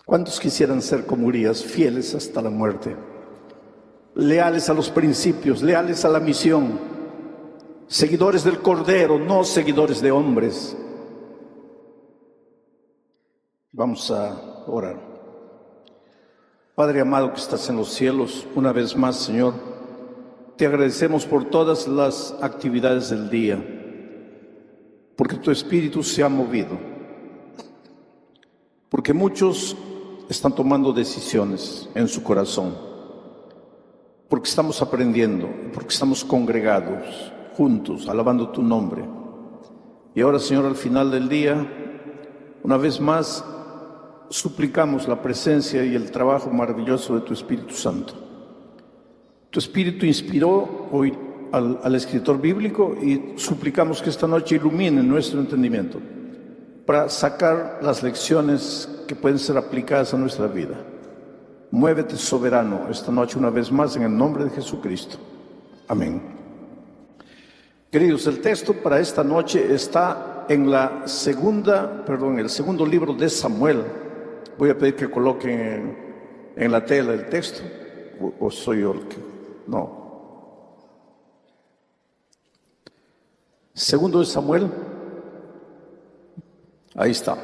¿Cuántos quisieran ser como Urías, fieles hasta la muerte, leales a los principios, leales a la misión, seguidores del Cordero, no seguidores de hombres? Vamos a orar. Padre amado que estás en los cielos, una vez más, Señor, te agradecemos por todas las actividades del día, porque tu Espíritu se ha movido, porque muchos están tomando decisiones en su corazón, porque estamos aprendiendo, porque estamos congregados, juntos, alabando tu nombre. Y ahora, Señor, al final del día, una vez más, suplicamos la presencia y el trabajo maravilloso de tu Espíritu Santo. Tu Espíritu inspiró hoy al escritor bíblico y suplicamos que esta noche ilumine nuestro entendimiento para sacar las lecciones que pueden ser aplicadas a nuestra vida. Muévete soberano esta noche una vez más en el nombre de Jesucristo. Amén. Queridos, el texto para esta noche está en el segundo libro de Samuel. Voy a pedir que coloquen en la tela el texto, o soy yo el que... No. Segundo de Samuel, ahí está.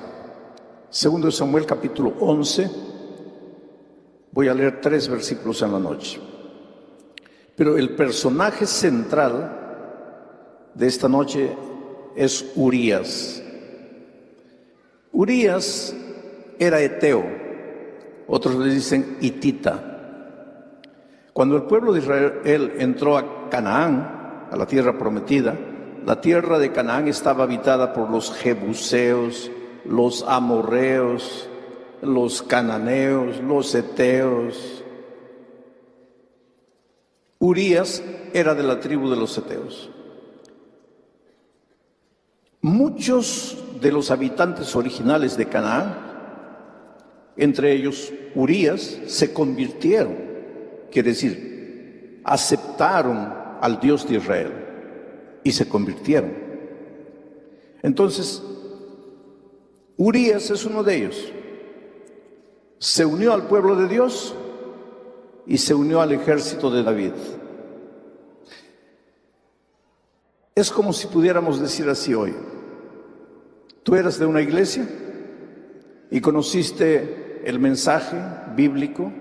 Segundo de Samuel, capítulo 11. Voy a leer 3 versículos en la noche. Pero el personaje central de esta noche es Urías. Urías era eteo, otros le dicen hitita. Cuando el pueblo de Israel entró a Canaán, a la tierra prometida, la tierra de Canaán estaba habitada por los jebuseos, los amorreos, los cananeos, los heteos. Urías era de la tribu de los heteos. Muchos de los habitantes originales de Canaán, entre ellos Urías, se convirtieron, quiere decir, aceptaron al Dios de Israel y se convirtieron. Entonces, Urías es uno de ellos. Se unió al pueblo de Dios y se unió al ejército de David. Es como si pudiéramos decir así hoy: tú eras de una iglesia y conociste el mensaje bíblico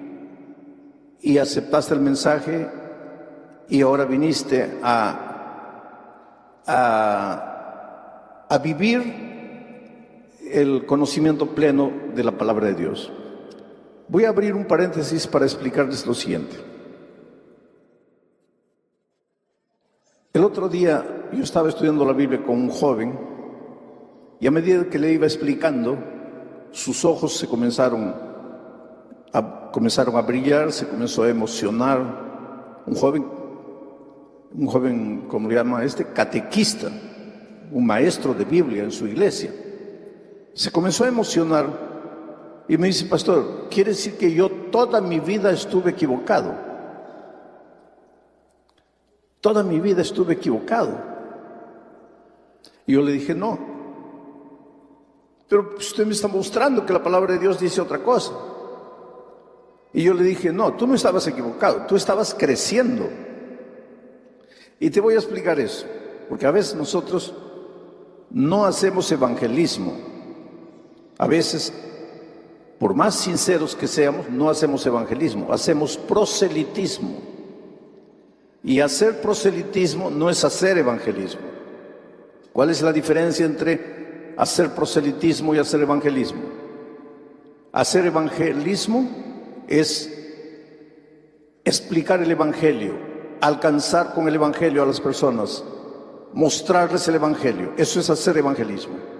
y aceptaste el mensaje y ahora viniste a vivir el conocimiento pleno de la palabra de Dios. Voy a abrir un paréntesis para explicarles lo siguiente. El otro día yo estaba estudiando la Biblia con un joven y a medida que le iba explicando, sus ojos se comenzaron a brillar, se comenzó a emocionar. Un joven, ¿cómo le llama catequista, un maestro de Biblia en su iglesia. Se comenzó a emocionar y me dice: pastor, quiere decir que yo toda mi vida estuve equivocado. Toda mi vida estuve equivocado. Y yo le dije: no, pero usted me está mostrando que la palabra de Dios dice otra cosa. Y yo le dije: no, tú no estabas equivocado, tú estabas creciendo. Y te voy a explicar eso, porque a veces nosotros no hacemos evangelismo. A veces, por más sinceros que seamos, no hacemos evangelismo, hacemos proselitismo. Y hacer proselitismo no es hacer evangelismo. ¿Cuál es la diferencia entre hacer proselitismo y hacer evangelismo? Hacer evangelismo es explicar el evangelio, alcanzar con el evangelio a las personas, mostrarles el evangelio. Eso es hacer evangelismo.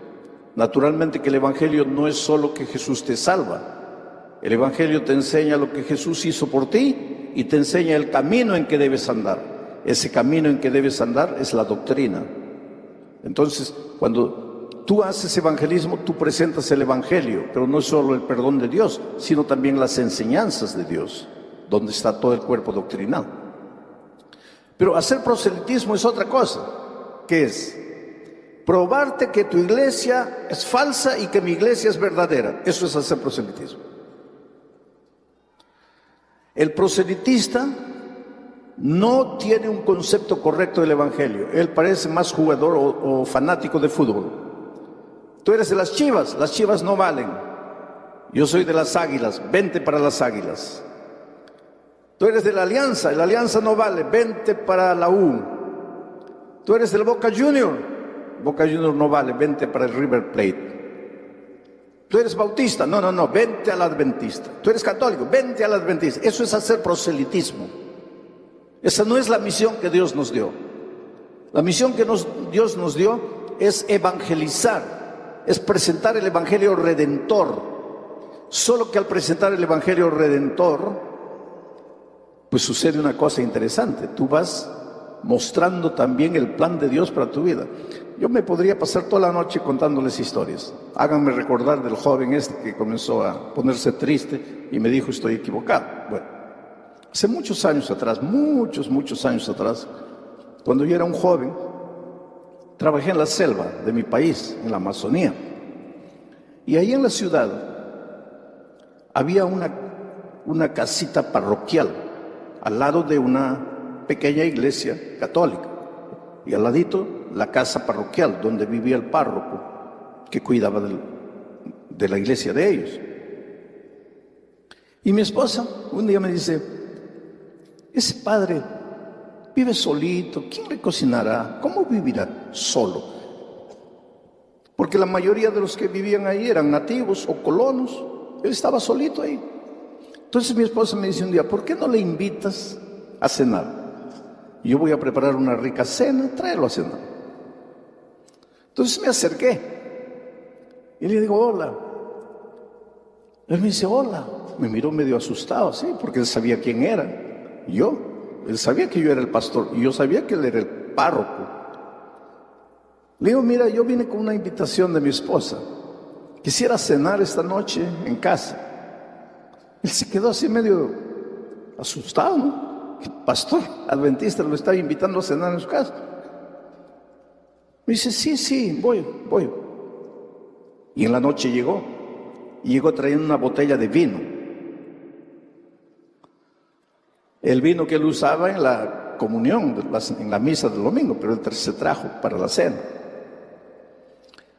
Naturalmente que el evangelio no es solo que Jesús te salva. El evangelio te enseña lo que Jesús hizo por ti y te enseña el camino en que debes andar. Ese camino en que debes andar es la doctrina. Entonces, cuando tú haces evangelismo, tú presentas el evangelio, pero no es solo el perdón de Dios, sino también las enseñanzas de Dios, donde está todo el cuerpo doctrinal. Pero hacer proselitismo es otra cosa. ¿Qué es? Probarte que tu iglesia es falsa y que mi iglesia es verdadera. Eso es hacer proselitismo. El proselitista no tiene un concepto correcto del evangelio. Él parece más jugador o fanático de fútbol. Tú eres de las Chivas no valen. Yo soy de las Águilas, vente para las Águilas. Tú eres de la Alianza no vale, vente para la U. Tú eres del Boca Junior no vale, vente para el River Plate. Tú eres bautista, no, vente al adventista. Tú eres católico, vente al adventista. Eso es hacer proselitismo. Esa no es la misión que Dios nos dio. La misión que Dios nos dio es evangelizar, es presentar el evangelio redentor. Solo que al presentar el evangelio redentor, pues sucede una cosa interesante. Tú vas mostrando también el plan de Dios para tu vida. Yo me podría pasar toda la noche contándoles historias. Háganme recordar del joven este que comenzó a ponerse triste y me dijo: estoy equivocado. Bueno, hace muchos años atrás, muchos años atrás, cuando yo era un joven, trabajé en la selva de mi país, en la Amazonía. Y ahí en la ciudad había una casita parroquial al lado de una pequeña iglesia católica. Y al ladito, la casa parroquial, donde vivía el párroco que cuidaba de la iglesia de ellos. Y mi esposa un día me dice: ese padre vive solito, ¿quién le cocinará? ¿Cómo vivirá solo? Porque la mayoría de los que vivían ahí eran nativos o colonos. Él estaba solito ahí. Entonces mi esposa me dice un día: ¿por qué no le invitas a cenar? Yo voy a preparar una rica cena, tráelo a cenar. Entonces me acerqué y le digo: hola. Él me dice: hola. Me miró medio asustado, sí, porque él sabía quién era. Él sabía que yo era el pastor y yo sabía que él era el párroco. Le digo: mira, yo vine con una invitación de mi esposa. Quisiera cenar esta noche en casa. Él se quedó así medio asustado, ¿no? El pastor adventista lo estaba invitando a cenar en su casa. Me dice: sí, voy. Y en la noche llegó trayendo una botella de vino. El vino que él usaba en la comunión, en la misa del domingo, pero él se trajo para la cena.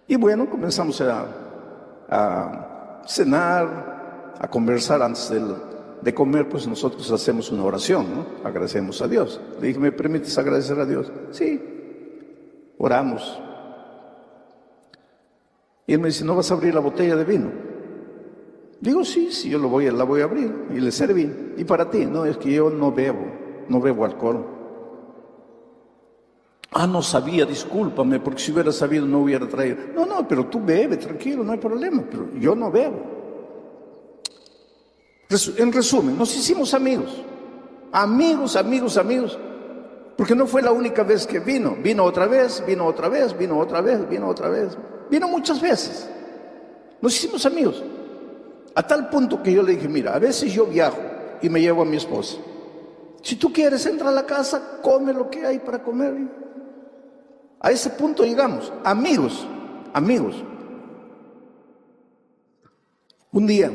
Y bueno, comenzamos a cenar, a conversar antes de comer. Pues nosotros hacemos una oración, ¿no? Agradecemos a Dios. Le dije: ¿me permites agradecer a Dios? Sí. Oramos. Y él me dice: ¿no vas a abrir la botella de vino? Digo: sí, yo la voy a abrir. Y le serví. ¿Y para ti? No, es que yo no bebo alcohol. No sabía, discúlpame, porque si hubiera sabido no hubiera traído. No, pero tú bebe, tranquilo, no hay problema, pero yo no bebo. En resumen, nos hicimos amigos, porque no fue la única vez que vino otra vez, vino muchas veces. Nos hicimos amigos, a tal punto que yo le dije: mira, a veces yo viajo y me llevo a mi esposa. Si tú quieres, entra a la casa, come lo que hay para comer. A ese punto llegamos, amigos. Un día,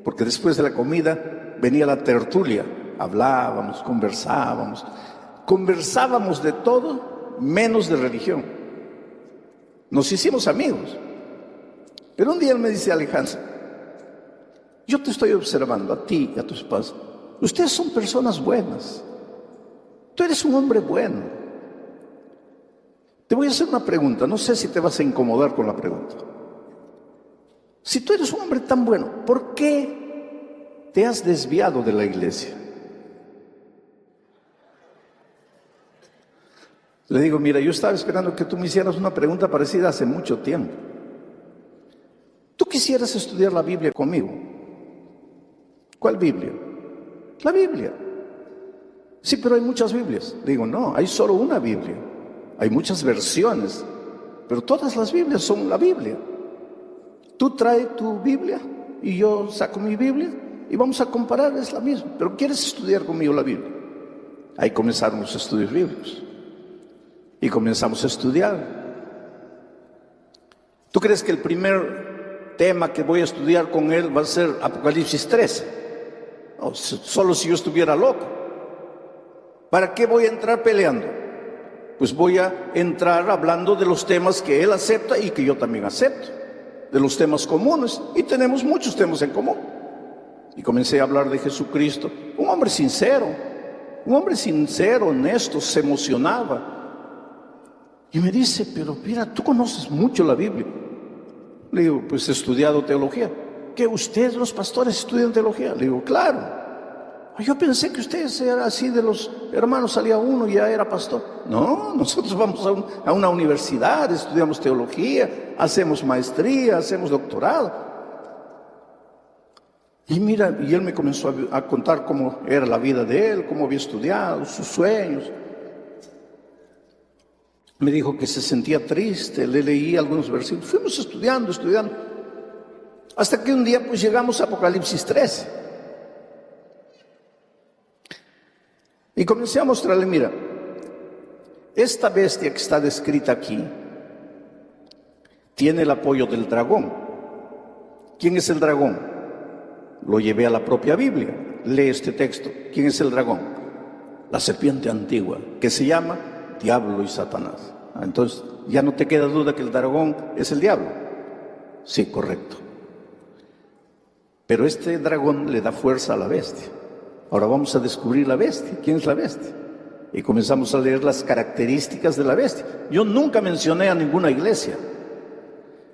porque después de la comida venía la tertulia, hablábamos, conversábamos de todo menos de religión. Nos hicimos amigos. Pero un día él me dice: Alejandro, yo te estoy observando a ti y a tu esposa. Ustedes son personas buenas. Tú eres un hombre bueno. Te voy a hacer una pregunta, no sé si te vas a incomodar con la pregunta. Si tú eres un hombre tan bueno, ¿por qué te has desviado de la iglesia? Le digo: mira, yo estaba esperando que tú me hicieras una pregunta parecida hace mucho tiempo. ¿Tú quisieras estudiar la Biblia conmigo? ¿Cuál Biblia? La Biblia. Sí, pero hay muchas Biblias. Digo: no, hay solo una Biblia. Hay muchas versiones, pero todas las Biblias son la Biblia. Tú traes tu Biblia y yo saco mi Biblia y vamos a comparar, es la misma. Pero ¿quieres estudiar conmigo la Biblia? Ahí comenzaron los estudios bíblicos y comenzamos a estudiar. ¿Tú crees que el primer tema que voy a estudiar con él va a ser Apocalipsis 13? No, solo si yo estuviera loco. ¿Para qué voy a entrar peleando? Pues voy a entrar hablando de los temas que él acepta y que yo también acepto, de los temas comunes, y tenemos muchos temas en común. Y comencé a hablar de Jesucristo, un hombre sincero, honesto, se emocionaba. Y me dice, pero mira, tú conoces mucho la Biblia. Le digo, pues he estudiado teología. ¿Que ustedes, los pastores, estudian teología? Le digo, claro. Yo pensé que ustedes eran así, de los hermanos salía uno y ya era pastor. No, nosotros vamos a una universidad, estudiamos teología, hacemos maestría, hacemos doctorado. Y mira, y él me comenzó a contar cómo era la vida de él, cómo había estudiado, sus sueños. Me dijo que se sentía triste, le leí algunos versículos. Fuimos estudiando, hasta que un día pues llegamos a Apocalipsis 13. Y comencé a mostrarle, mira, esta bestia que está descrita aquí tiene el apoyo del dragón. ¿Quién es el dragón? Lo llevé a la propia Biblia. Lee este texto. ¿Quién es el dragón? La serpiente antigua, que se llama Diablo y Satanás. Entonces, ya no te queda duda que el dragón es el diablo. Sí, correcto. Pero este dragón le da fuerza a la bestia. Ahora vamos a descubrir la bestia. ¿Quién es la bestia? Y comenzamos a leer las características de la bestia. Yo nunca mencioné a ninguna iglesia.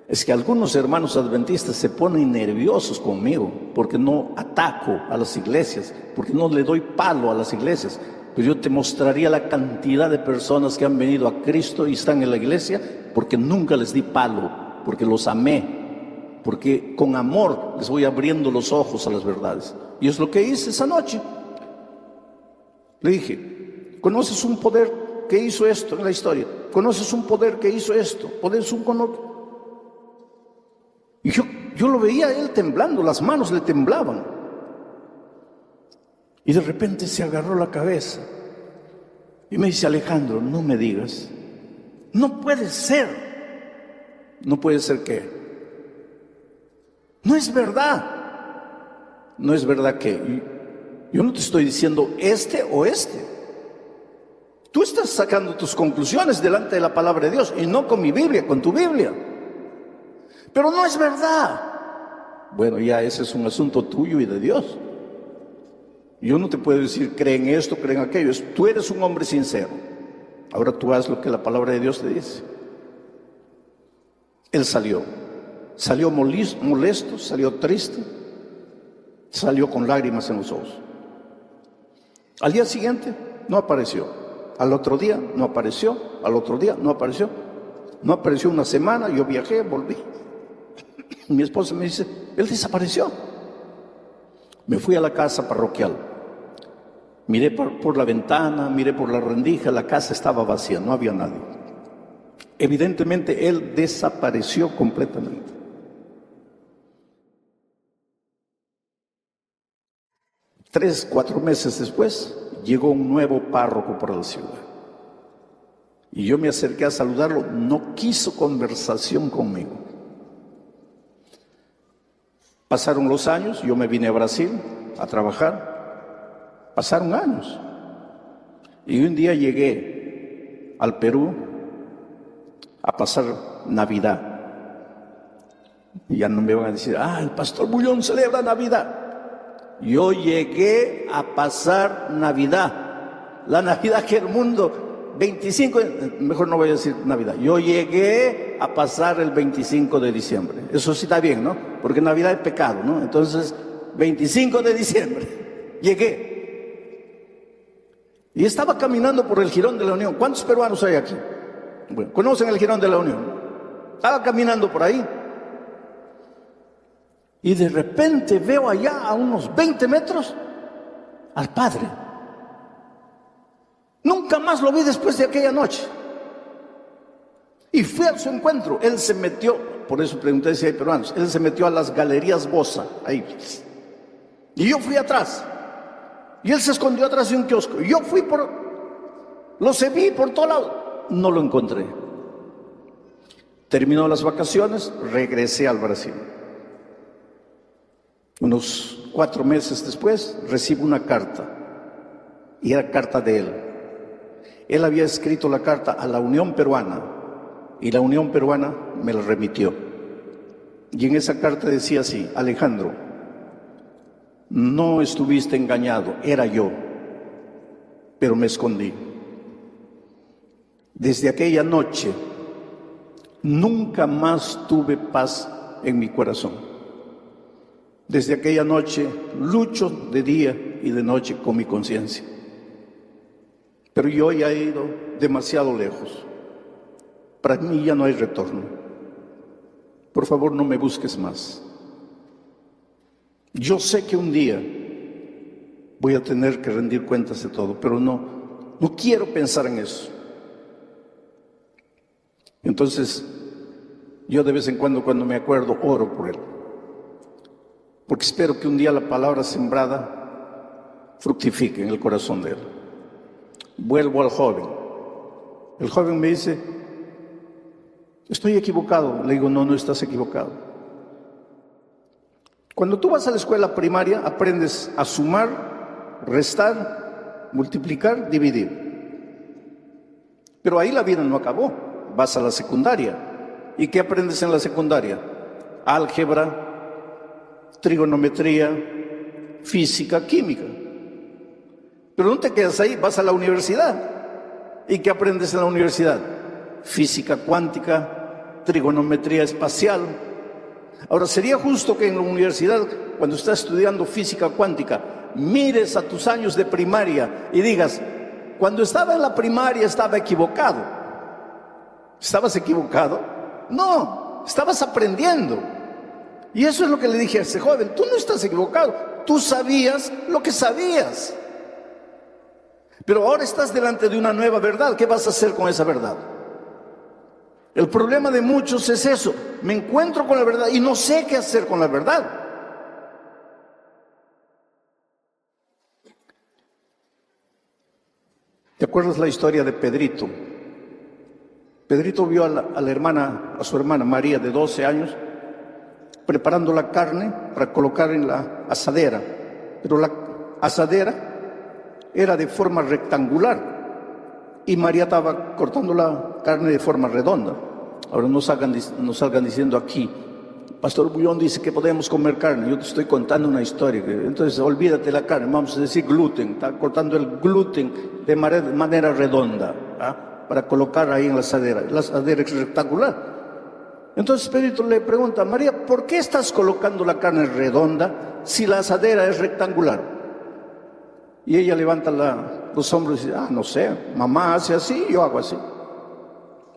Es que algunos hermanos adventistas se ponen nerviosos conmigo porque no ataco a las iglesias, porque no le doy palo a las iglesias. Pero yo te mostraría la cantidad de personas que han venido a Cristo y están en la iglesia porque nunca les di palo, porque los amé, porque con amor les voy abriendo los ojos a las verdades. Y es lo que hice esa noche. Le dije, ¿conoces un poder que hizo esto en la historia? ¿Conoces un poder que hizo esto? ¿Conoces un conocimiento? Y yo lo veía a él temblando, las manos le temblaban. Y de repente se agarró la cabeza y me dice, Alejandro, no me digas, no puede ser. ¿No puede ser qué? No es verdad. No es verdad que yo no te estoy diciendo este o este. Tú estás sacando tus conclusiones delante de la palabra de Dios y no con mi Biblia, con tu Biblia. Pero no es verdad. Bueno, ya ese es un asunto tuyo y de Dios. Yo no te puedo decir, creen esto, creen aquello. Tú eres un hombre sincero. Ahora tú haz lo que la palabra de Dios te dice. Él salió molesto, salió triste, salió con lágrimas en los ojos. Al día siguiente no apareció. Al otro día no apareció. Al otro día no apareció. No apareció una semana, yo viajé, volví. Mi esposa me dice, él desapareció. Me fui a la casa parroquial. Miré por la ventana, miré por la rendija, la casa estaba vacía, no había nadie. Evidentemente él desapareció completamente. Tres, 4 meses después, llegó un nuevo párroco por la ciudad. Y yo me acerqué a saludarlo, no quiso conversación conmigo. Pasaron los años, yo me vine a Brasil a trabajar. Pasaron años. Y un día llegué al Perú a pasar Navidad. Y ya no me van a decir, el pastor Bullón celebra Navidad. Yo llegué a pasar Navidad. La Navidad que el mundo, 25, mejor no voy a decir Navidad. Yo llegué a pasar el 25 de diciembre. Eso sí está bien, ¿no? Porque Navidad es pecado, ¿no? Entonces, 25 de diciembre, llegué. Y estaba caminando por el Jirón de la Unión. ¿Cuántos peruanos hay aquí? Bueno, ¿conocen el Jirón de la Unión? Estaba caminando por ahí. Y de repente veo allá a unos 20 metros al padre. Nunca más lo vi después de aquella noche. Y fui a su encuentro. Él se metió, por eso pregunté si hay peruanos, él se metió a las galerías Bosa, ahí. Y yo fui atrás. Y él se escondió atrás de un kiosco. Y yo fui lo vi por todo lado. No lo encontré. Terminó las vacaciones, regresé al Brasil. Unos 4 meses después recibo una carta, y era carta de él. Él había escrito la carta a la Unión Peruana, y la Unión Peruana me la remitió. Y en esa carta decía así: Alejandro, no estuviste engañado, era yo, pero me escondí. Desde aquella noche nunca más tuve paz en mi corazón. Desde aquella noche lucho de día y de noche con mi conciencia. Pero yo ya he ido demasiado lejos. Para mí ya no hay retorno. Por favor, no me busques más. Yo sé que un día voy a tener que rendir cuentas de todo, pero no quiero pensar en eso. Entonces, yo de vez en cuando me acuerdo, oro por él. Porque espero que un día la palabra sembrada fructifique en el corazón de él. Vuelvo al joven. El joven me dice: estoy equivocado. Le digo: no estás equivocado. Cuando tú vas a la escuela primaria, aprendes a sumar, restar, multiplicar, dividir. Pero ahí la vida no acabó. Vas a la secundaria. ¿Y qué aprendes en la secundaria? Álgebra, trigonometría, física, química. Pero no te quedas ahí, vas a la universidad. ¿Y qué aprendes en la universidad? Física cuántica, trigonometría espacial. Ahora, sería justo que en la universidad, cuando estás estudiando física cuántica, mires a tus años de primaria y digas: cuando estaba en la primaria estaba equivocado. ¿Estabas equivocado? No, estabas aprendiendo. Y eso es lo que le dije a ese joven: tú no estás equivocado, tú sabías lo que sabías. Pero ahora estás delante de una nueva verdad. ¿Qué vas a hacer con esa verdad? El problema de muchos es eso: me encuentro con la verdad y no sé qué hacer con la verdad. ¿Te acuerdas la historia de Pedrito? Pedrito vio a su hermana María, de 12 años, preparando la carne para colocar en la asadera. Pero la asadera era de forma rectangular y María estaba cortando la carne de forma redonda. Ahora no salgan diciendo aquí: Pastor Bullón dice que podemos comer carne. Yo te estoy contando una historia. Entonces olvídate de la carne, vamos a decir gluten. Está cortando el gluten de manera redonda, para colocar ahí en la asadera. La asadera es rectangular. Entonces Pedrito le pregunta: María, ¿por qué estás colocando la carne redonda si la asadera es rectangular? Y ella levanta los hombros y dice: no sé, mamá hace así, yo hago así.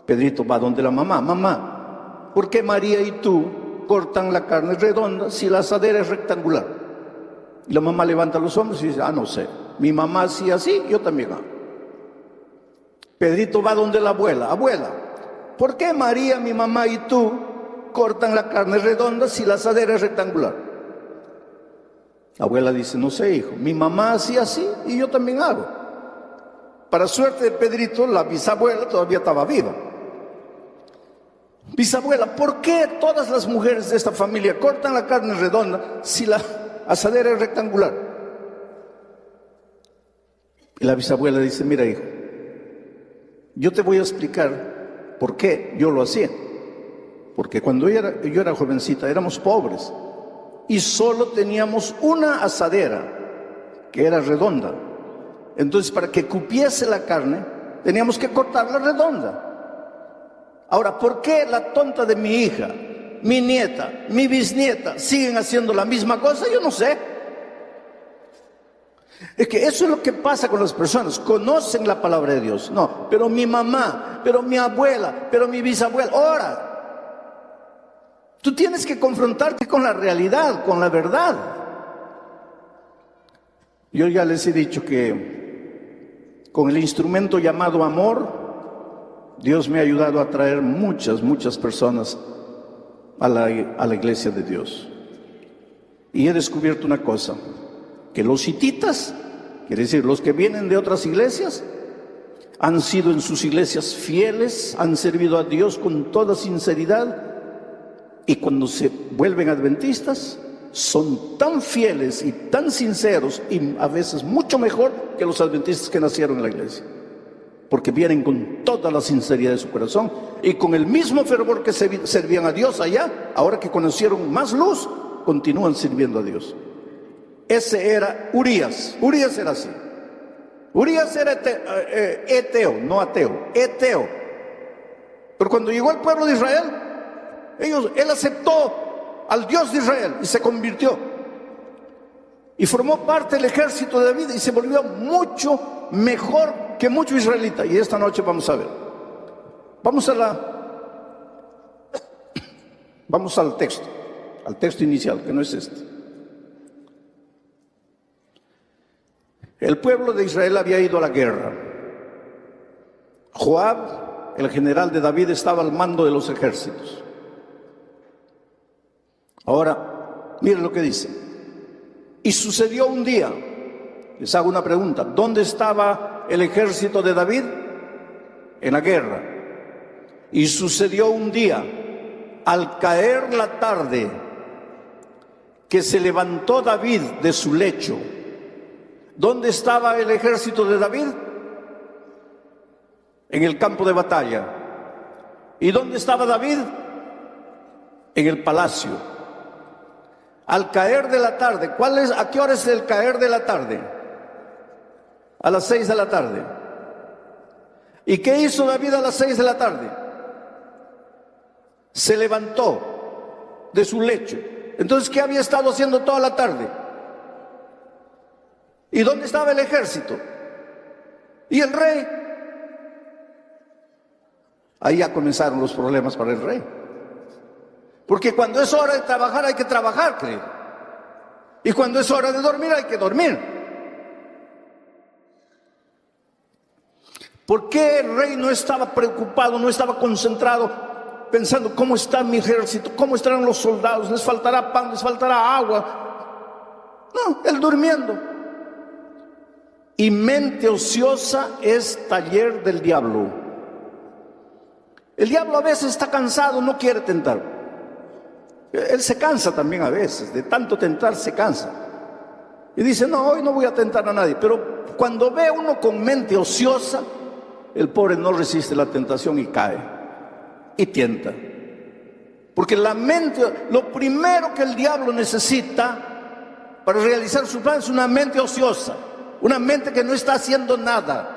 Pedrito va donde la mamá: mamá, ¿por qué María y tú cortan la carne redonda si la asadera es rectangular? Y la mamá levanta los hombros y dice: no sé, mi mamá hacía así, yo también hago. Pedrito va donde la abuela: abuela, ¿por qué María, mi mamá y tú cortan la carne redonda si la asadera es rectangular? La abuela dice: no sé, hijo, mi mamá hacía así y yo también hago. Para suerte de Pedrito, la bisabuela todavía estaba viva. Bisabuela, ¿por qué todas las mujeres de esta familia cortan la carne redonda si la asadera es rectangular? Y la bisabuela dice: mira, hijo, yo te voy a explicar por qué yo lo hacía. Porque cuando yo era jovencita, éramos pobres y solo teníamos una asadera que era redonda. Entonces, para que cupiese la carne, teníamos que cortarla redonda. Ahora, ¿por qué la tonta de mi hija, mi nieta, mi bisnieta siguen haciendo la misma cosa? Yo no sé. Es que eso es lo que pasa con las personas. Conocen la palabra de Dios. No, pero mi mamá, pero mi abuela, pero mi bisabuela. Ahora, tú tienes que confrontarte con la realidad, con la verdad. Yo ya les he dicho que con el instrumento llamado amor, Dios me ha ayudado a traer muchas personas a la iglesia de Dios. Y he descubierto una cosa: que los hititas, quiere decir los que vienen de otras iglesias, han sido en sus iglesias fieles, han servido a Dios con toda sinceridad, y cuando se vuelven adventistas, son tan fieles y tan sinceros, y a veces mucho mejor que los adventistas que nacieron en la iglesia, porque vienen con toda la sinceridad de su corazón y con el mismo fervor que servían a Dios allá. Ahora que conocieron más luz, continúan sirviendo a Dios. Ese era Urías. Urías era así. Urías era eteo, no ateo, eteo. Pero cuando llegó al pueblo de Israel, él aceptó al Dios de Israel y se convirtió. Y formó parte del ejército de David y se volvió mucho mejor que muchos israelitas. Y esta noche vamos a ver. Vamos al texto inicial, que no es este. El pueblo de Israel había ido a la guerra. Joab, el general de David, estaba al mando de los ejércitos. Ahora, miren lo que dice. Y sucedió un día, les hago una pregunta, ¿dónde estaba el ejército de David? En la guerra. Y sucedió un día, al caer la tarde, que se levantó David de su lecho. ¿Dónde estaba el ejército de David? En el campo de batalla. ¿Y dónde estaba David? En el palacio. Al caer de la tarde. ¿A qué hora es el caer de la tarde? A las 6 de la tarde. ¿Y qué hizo David a las 6 de la tarde? Se levantó de su lecho. Entonces, ¿qué había estado haciendo toda la tarde? ¿Y dónde estaba el ejército? ¿Y el rey? Ahí ya comenzaron los problemas para el rey. Porque cuando es hora de trabajar hay que trabajar, creo. Y cuando es hora de dormir hay que dormir. ¿Por qué el rey no estaba preocupado, no estaba concentrado, pensando cómo está mi ejército, cómo estarán los soldados, les faltará pan, les faltará agua? No, él durmiendo. Y mente ociosa es taller del diablo. El diablo a veces está cansado, no quiere tentar. Él se cansa también a veces, de tanto tentar se cansa. Y dice, no, hoy no voy a tentar a nadie. Pero cuando ve a uno con mente ociosa, el pobre no resiste la tentación y cae. Y tienta. Porque la mente, lo primero que el diablo necesita para realizar su plan es una mente ociosa. Una mente que no está haciendo nada.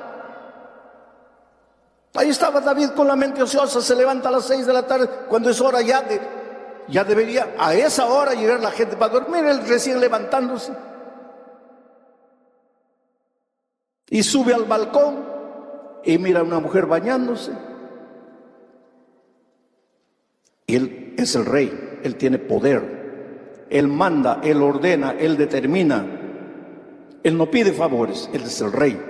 Ahí estaba David con la mente ociosa, se levanta a las 6 de la tarde, cuando es hora ya debería a esa hora llegar la gente para dormir, él recién levantándose. Y sube al balcón y mira a una mujer bañándose. Y él es el rey, él tiene poder, él manda, él ordena, él determina. Él no pide favores, él es el rey.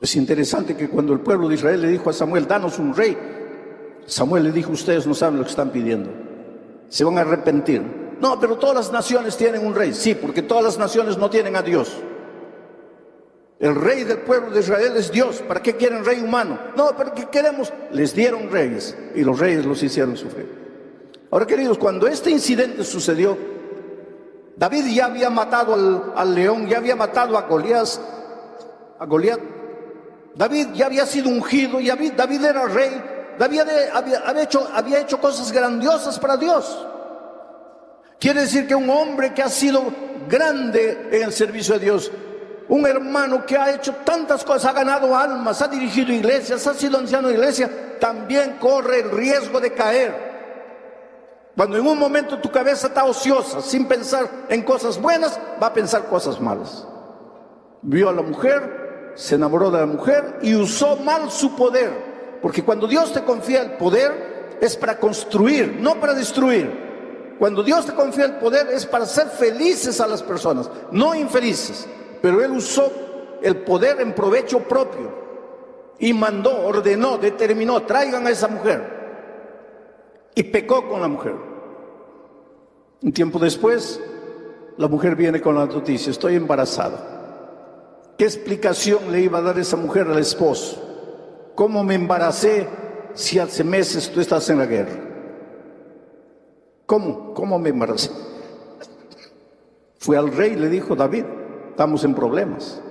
Es interesante que cuando el pueblo de Israel le dijo a Samuel, danos un rey, Samuel le dijo, ustedes no saben lo que están pidiendo, se van a arrepentir. No, pero todas las naciones tienen un rey. Sí, porque todas las naciones no tienen a Dios. El rey del pueblo de Israel es Dios. ¿Para qué quieren rey humano? No, pero ¿qué queremos? Les dieron reyes y los reyes los hicieron sufrir. Ahora, queridos, cuando este incidente sucedió, David ya había matado al león, ya había matado a Goliat. David ya había sido ungido, David era rey. David había hecho cosas grandiosas para Dios. Quiere decir que un hombre que ha sido grande en el servicio de Dios, un hermano que ha hecho tantas cosas, ha ganado almas, ha dirigido iglesias, ha sido anciano de iglesia, también corre el riesgo de caer. Cuando en un momento tu cabeza está ociosa, sin pensar en cosas buenas, va a pensar cosas malas. Vio a la mujer, se enamoró de la mujer y usó mal su poder. Porque cuando Dios te confía el poder, es para construir, no para destruir. Cuando Dios te confía el poder, es para hacer felices a las personas, no infelices. Pero él usó el poder en provecho propio y mandó, ordenó, determinó, traigan a esa mujer. Y pecó con la mujer. Un tiempo después, la mujer viene con la noticia, estoy embarazada. ¿Qué explicación le iba a dar esa mujer al esposo? ¿Cómo me embaracé si hace meses tú estás en la guerra? ¿Cómo? ¿Cómo me embaracé? Fue al rey y le dijo: David, estamos en problemas.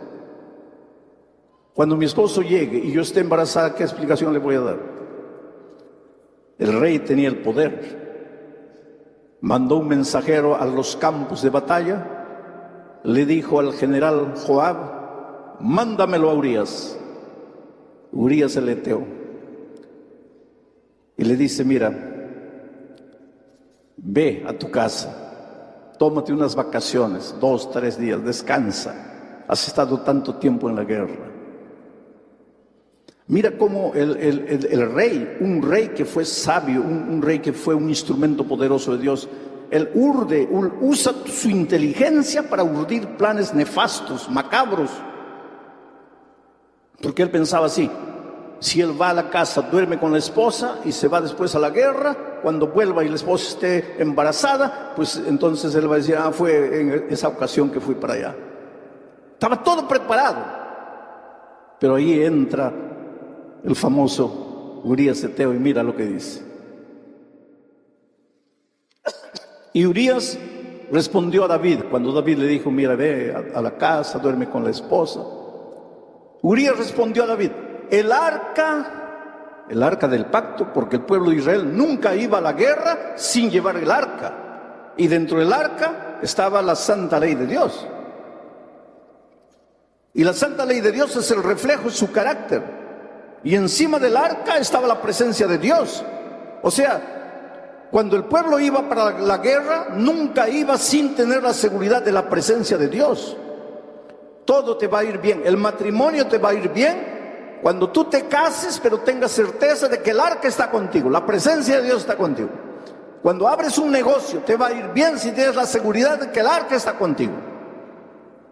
Cuando mi esposo llegue y yo esté embarazada, ¿qué explicación le voy a dar? El rey tenía el poder. Mandó un mensajero a los campos de batalla, le dijo al general Joab: mándamelo a Urías. Urías el Eteo. Y le dice: mira, ve a tu casa, tómate unas vacaciones, 2, 3 días, descansa. Has estado tanto tiempo en la guerra. Mira cómo el rey, un rey que fue sabio, un rey que fue un instrumento poderoso de Dios, él usa su inteligencia para urdir planes nefastos, macabros. Porque él pensaba así: si él va a la casa, duerme con la esposa y se va después a la guerra, cuando vuelva y la esposa esté embarazada, pues entonces él va a decir: ah, fue en esa ocasión que fui para allá. Estaba todo preparado. Pero ahí entra el famoso Urías Eteo y mira lo que dice. Y Urías respondió a David, cuando David le dijo: mira, ve a la casa, duerme con la esposa. Urías respondió a David: el arca del pacto, porque el pueblo de Israel nunca iba a la guerra sin llevar el arca. Y dentro del arca estaba la santa ley de Dios. Y la santa ley de Dios es el reflejo de su carácter. Y encima del arca estaba la presencia de Dios. O sea, cuando el pueblo iba para la guerra, nunca iba sin tener la seguridad de la presencia de Dios. Todo te va a ir bien. El matrimonio te va a ir bien cuando tú te cases, pero tengas certeza de que el arca está contigo, la presencia de Dios está contigo. Cuando abres un negocio, te va a ir bien si tienes la seguridad de que el arca está contigo.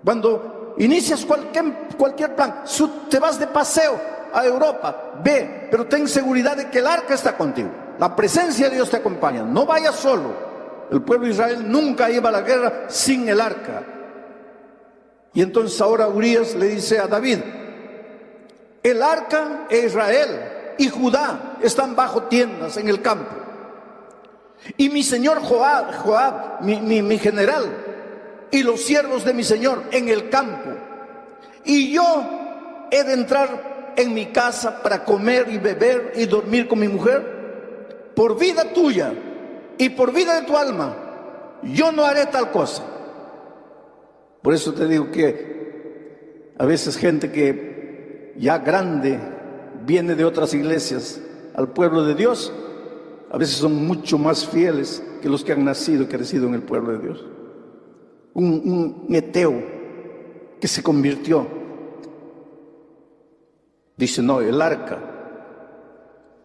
Cuando inicias cualquier plan, te vas de paseo a Europa, ve, pero ten seguridad de que el arca está contigo. La presencia de Dios te acompaña. No vayas solo. El pueblo de Israel nunca iba a la guerra sin el arca. Y entonces ahora Urías le dice a David: el arca e Israel y Judá están bajo tiendas en el campo. Y mi señor Joab, mi general, y los siervos de mi señor en el campo. Y yo he de entrar en mi casa para comer y beber y dormir con mi mujer. Por vida tuya y por vida de tu alma, yo no haré tal cosa. Por eso te digo que a veces gente que ya grande viene de otras iglesias al pueblo de Dios, a veces son mucho más fieles que los que han nacido y crecido en el pueblo de Dios. Un Eteo que se convirtió, dice: no, el arca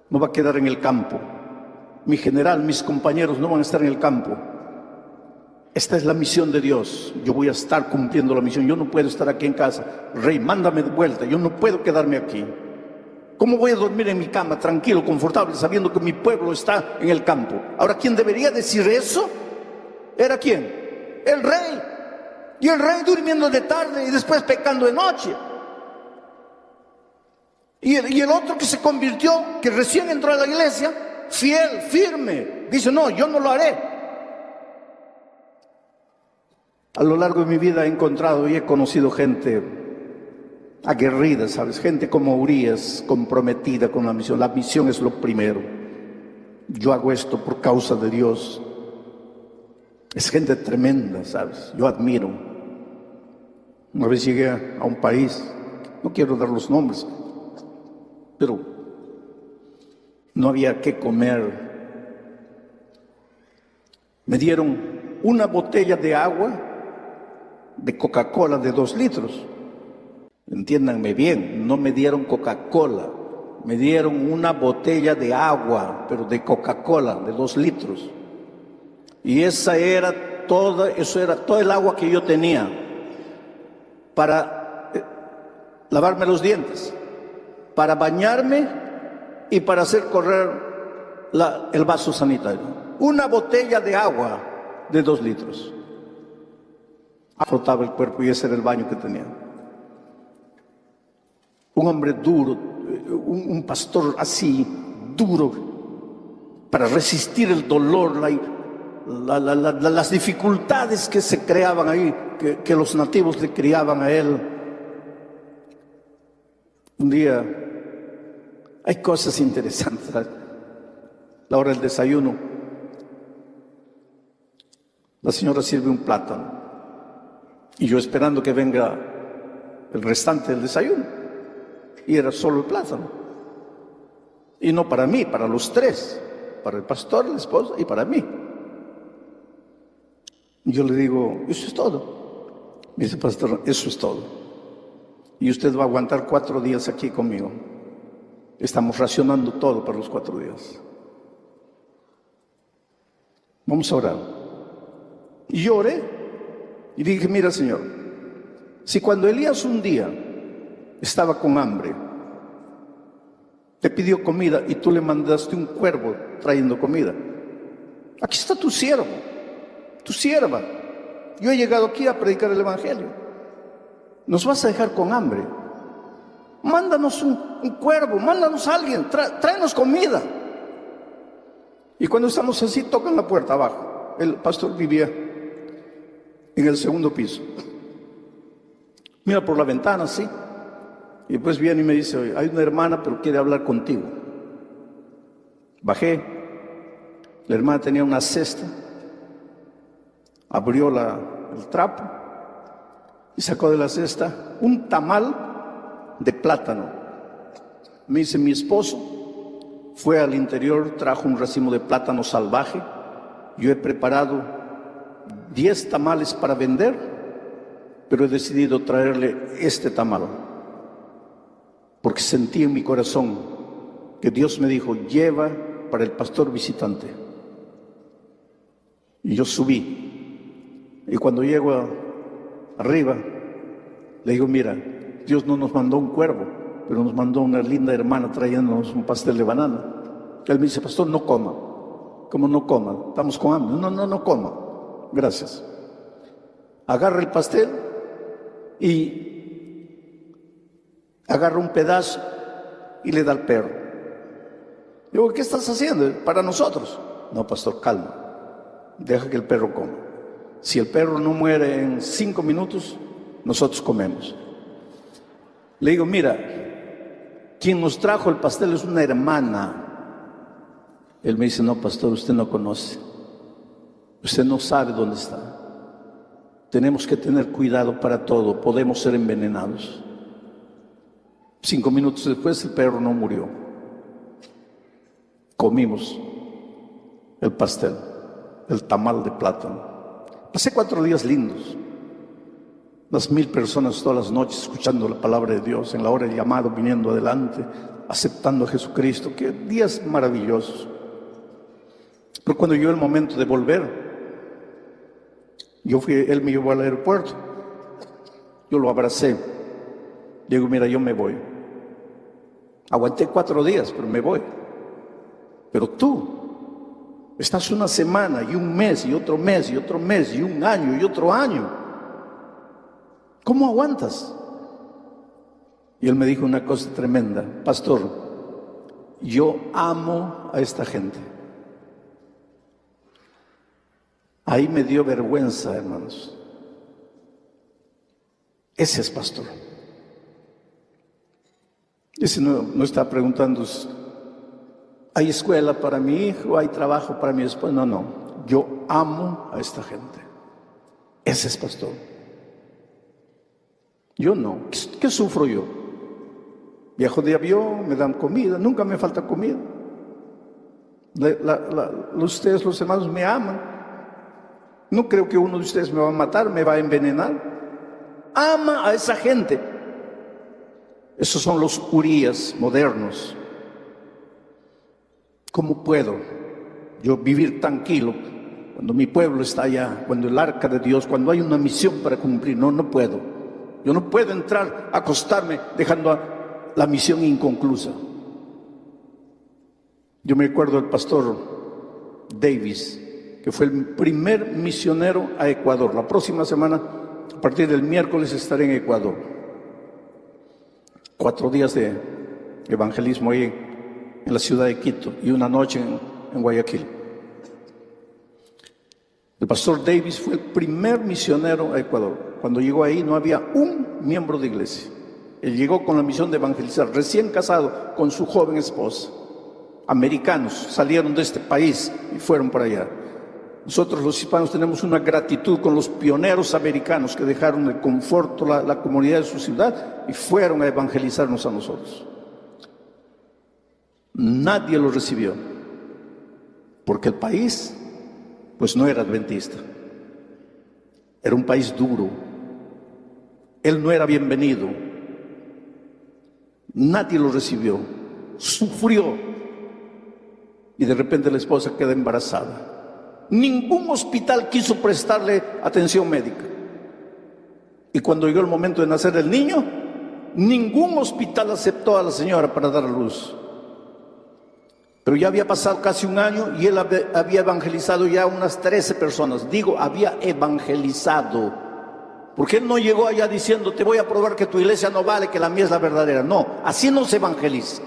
no va a quedar en el campo. Mi general, mis compañeros no van a estar en el campo. Esta es la misión de Dios. Yo voy a estar cumpliendo la misión. Yo no puedo estar aquí en casa. Rey, mándame de vuelta. Yo no puedo quedarme aquí. ¿Cómo voy a dormir en mi cama tranquilo, confortable, sabiendo que mi pueblo está en el campo? Ahora, ¿quién debería decir eso? ¿Era quién? El rey. Y el rey durmiendo de tarde y después pecando de noche. Y el otro que se convirtió, que recién entró a la iglesia, fiel, firme, dice: no, yo no lo haré. A lo largo de mi vida he encontrado y he conocido gente aguerrida, ¿sabes? Gente como Urías, comprometida con la misión. La misión es lo primero. Yo hago esto por causa de Dios. Es gente tremenda, ¿sabes? Yo admiro. Una vez llegué a un país, no quiero dar los nombres, pero no había qué comer. Me dieron una botella de agua de Coca-Cola de 2 litros. Entiéndanme bien, no me dieron Coca-Cola, me dieron una botella de agua, pero de Coca-Cola de 2 litros. Y eso era todo el agua que yo tenía para lavarme los dientes, para bañarme y para hacer correr el vaso sanitario. Una botella de agua de 2 litros. Frotaba el cuerpo y ese era el baño que tenía. Un hombre duro, un pastor así, duro, para resistir el dolor, las dificultades que se creaban ahí, que los nativos le criaban a él. Un día, hay cosas interesantes, ¿sabes? La hora del desayuno, la señora sirve un plátano y yo esperando que venga el restante del desayuno, y era solo el plátano, y no para mí, para los tres, para el pastor, la esposa y para mí. Y yo le digo, ¿eso es todo? Me dice, pastor, eso es todo, y usted va a aguantar 4 días aquí conmigo. Estamos racionando todo para los 4 días. Vamos a orar. Y yo oré y dije, mira, Señor, si cuando Elías un día estaba con hambre, te pidió comida y tú le mandaste un cuervo trayendo comida, aquí está tu siervo, tu sierva. Yo he llegado aquí a predicar el Evangelio. ¿Nos vas a dejar con hambre? Mándanos un cuervo, mándanos a alguien, tráenos comida. Y cuando estamos así, tocan la puerta abajo. El pastor vivía en el 2º piso. Mira por la ventana, sí. Y después viene y me dice, oye, hay una hermana, pero quiere hablar contigo. Bajé. La hermana tenía una cesta. Abrió el trapo y sacó de la cesta un tamal de plátano. Me dice, mi esposo fue al interior, trajo un racimo de plátano salvaje. Yo he preparado 10 tamales para vender, pero he decidido traerle este tamal, porque sentí en mi corazón que Dios me dijo, lleva para el pastor visitante. Y yo subí, y cuando llego arriba, le digo, mira, Dios no nos mandó un cuervo, pero nos mandó una linda hermana trayéndonos un pastel de banana. Él me dice, pastor, no coma. ¿Cómo no coma? Estamos con hambre. No coma. Gracias. Agarra el pastel y agarra un pedazo y le da al perro. Digo, ¿qué estás haciendo? Para nosotros. No, pastor, calma. Deja que el perro coma. Si el perro no muere en 5 minutos, nosotros comemos. Le digo, mira, quien nos trajo el pastel es una hermana. Él me dice, no, pastor, usted no conoce. Usted no sabe dónde está. Tenemos que tener cuidado para todo. Podemos ser envenenados. 5 minutos después el perro no murió. Comimos el pastel, el tamal de plátano. Pasé 4 días lindos. Las 1000 personas todas las noches escuchando la palabra de Dios, en la hora del llamado, viniendo adelante, aceptando a Jesucristo. Qué días maravillosos. Pero cuando llegó el momento de volver, él me llevó al aeropuerto. Yo lo abracé. Digo, mira, yo me voy. Aguanté 4 días, pero me voy. Pero tú estás una semana y un mes y otro mes y otro mes y un año y otro año. ¿Cómo aguantas? Y él me dijo una cosa tremenda. Pastor, yo amo a esta gente. Ahí me dio vergüenza, hermanos. Ese es pastor. Ese no está preguntando, ¿hay escuela para mi hijo? ¿Hay trabajo para mi esposa? No. Yo amo a esta gente. Ese es pastor. Yo no. ¿Qué sufro yo? Viajo de avión, me dan comida, nunca me falta comida. Ustedes, los hermanos, me aman. No creo que uno de ustedes me va a matar, me va a envenenar. Ama a esa gente. Esos son los Urías modernos. ¿Cómo puedo yo vivir tranquilo cuando mi pueblo está allá, cuando el arca de Dios, cuando hay una misión para cumplir? No puedo. Yo no puedo entrar, acostarme dejando la misión inconclusa. Yo me acuerdo del pastor Davis, que fue el primer misionero a Ecuador. La próxima semana, a partir del miércoles, estaré en Ecuador. 4 días de evangelismo ahí en la ciudad de Quito y una noche en Guayaquil. El pastor Davis fue el primer misionero a Ecuador. Cuando llegó ahí no había un miembro de iglesia. Él llegó con la misión de evangelizar, recién casado con su joven esposa. Americanos salieron de este país y fueron para allá. Nosotros los hispanos tenemos una gratitud con los pioneros americanos que dejaron el conforto, la comunidad de su ciudad y fueron a evangelizarnos a nosotros. Nadie lo recibió, porque el país pues no era adventista. Era un país duro. Él no era bienvenido. Nadie lo recibió. Sufrió. Y de repente la esposa queda embarazada. Ningún hospital quiso prestarle atención médica. Y cuando llegó el momento de nacer el niño, ningún hospital aceptó a la señora para dar a luz. Pero ya había pasado casi un año y él había evangelizado ya unas 13 personas. Digo, había evangelizado. Porque él no llegó allá diciendo, te voy a probar que tu iglesia no vale, que la mía es la verdadera. No, así no se evangeliza.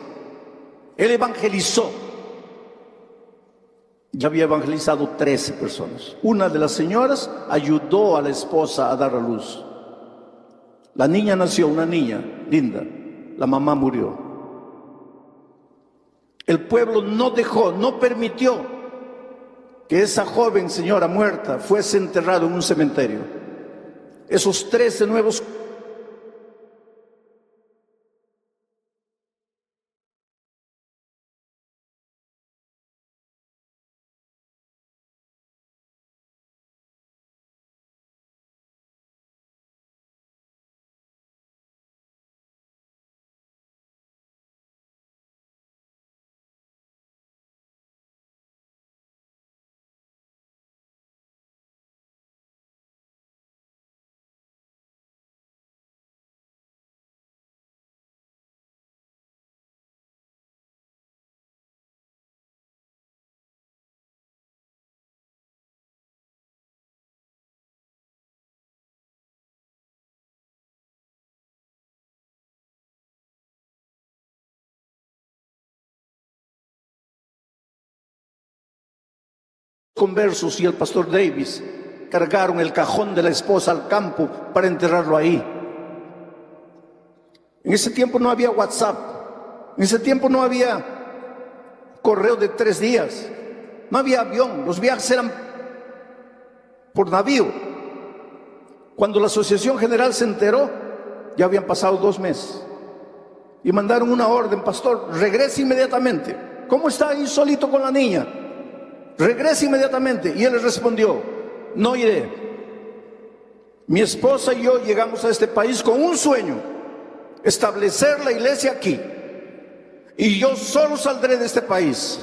Él evangelizó. Ya había evangelizado 13 personas. Una de las señoras ayudó a la esposa a dar a luz. La niña nació, una niña linda. La mamá murió. El pueblo no dejó, no permitió que esa joven señora muerta fuese enterrada en un cementerio. Esos 13 nuevos conversos y el pastor Davis cargaron el cajón de la esposa al campo para enterrarlo ahí. En ese tiempo no había WhatsApp, en ese tiempo no había correo de 3 días, no había avión, los viajes eran por navío. Cuando la Asociación General se enteró, ya habían pasado 2 meses y mandaron una orden: pastor, regrese inmediatamente. ¿Cómo está ahí solito con la niña? Regrese inmediatamente. Y él les respondió: no iré. Mi esposa y yo llegamos a este país con un sueño: establecer la iglesia aquí. Y yo solo saldré de este país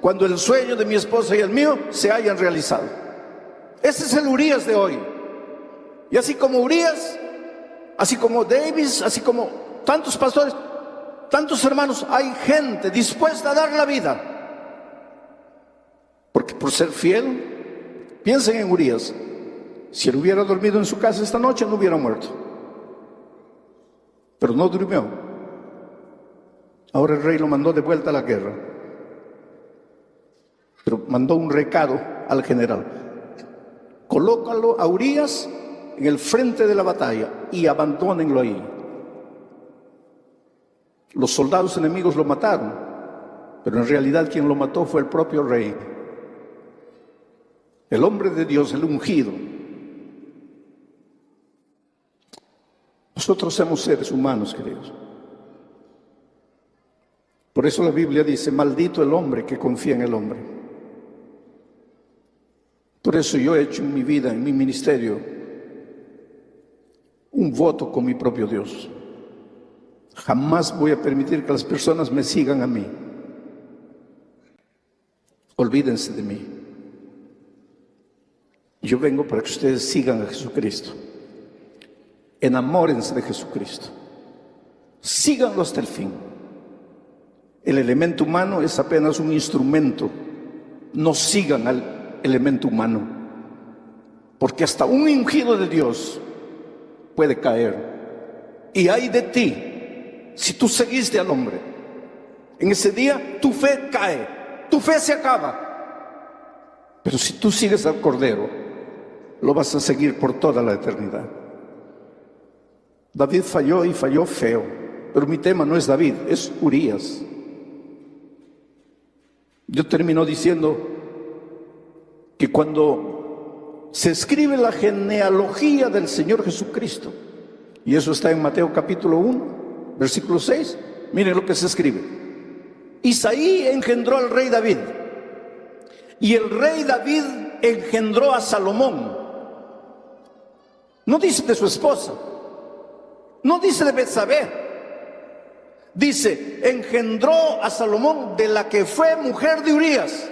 cuando el sueño de mi esposa y el mío se hayan realizado. Ese es el Urias de hoy. Y así como Urias, así como Davis, así como tantos pastores, tantos hermanos, hay gente dispuesta a dar la vida. Porque por ser fiel, piensen en Urias. Si él hubiera dormido en su casa esta noche, no hubiera muerto. Pero no durmió. Ahora el rey lo mandó de vuelta a la guerra. Pero mandó un recado al general: colócalo a Urias en el frente de la batalla y abandónenlo ahí. Los soldados enemigos lo mataron, pero en realidad quien lo mató fue el propio rey. El hombre de Dios, el ungido. Nosotros somos seres humanos, queridos. Por eso la Biblia dice: maldito el hombre que confía en el hombre. Por eso yo he hecho en mi vida, en mi ministerio, un voto con mi propio Dios. Jamás voy a permitir que las personas me sigan a mí. Olvídense de mí. Yo vengo para que ustedes sigan a Jesucristo. Enamórense de Jesucristo. Síganlo hasta el fin. El elemento humano es apenas un instrumento. No sigan al elemento humano, porque hasta un ungido de Dios puede caer. Y ay de ti si tú seguiste al hombre. En ese día tu fe cae, tu fe se acaba. Pero si tú sigues al Cordero, lo vas a seguir por toda la eternidad. David falló y falló feo, pero mi tema no es David, es Urías. Yo termino diciendo que cuando se escribe la genealogía del Señor Jesucristo, y eso está en Mateo capítulo 1, versículo 6, miren lo que se escribe. Isaí engendró al rey David, y el rey David engendró a Salomón. No dice de su esposa, no dice de Betsabé, dice engendró a Salomón de la que fue mujer de Urías.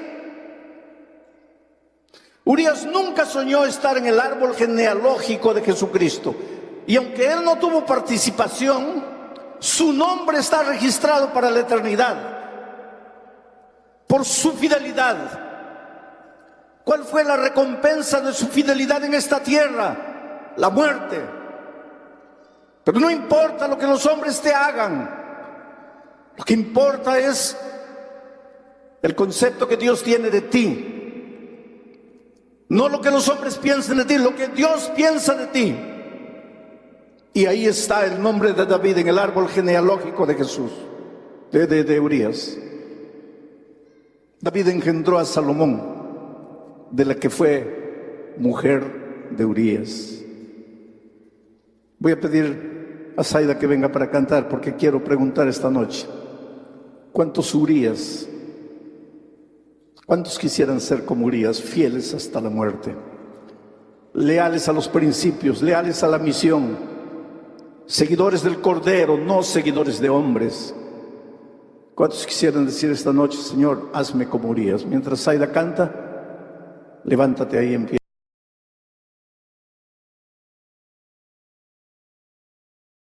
Urías nunca soñó estar en el árbol genealógico de Jesucristo, y aunque él no tuvo participación, su nombre está registrado para la eternidad por su fidelidad. ¿Cuál fue la recompensa de su fidelidad en esta tierra? La muerte. Pero no importa lo que los hombres te hagan, lo que importa es el concepto que Dios tiene de ti. No lo que los hombres piensen de ti, lo que Dios piensa de ti. Y ahí está el nombre de David en el árbol genealógico de Jesús, de Urías. David engendró a Salomón, de la que fue mujer de Urías. Voy a pedir a Zaida que venga para cantar, porque quiero preguntar esta noche: ¿cuántos Urías, cuántos quisieran ser como Urías, fieles hasta la muerte, leales a los principios, leales a la misión, seguidores del Cordero, no seguidores de hombres? ¿Cuántos quisieran decir esta noche: Señor, hazme como Urías? Mientras Zaida canta, levántate ahí en pie.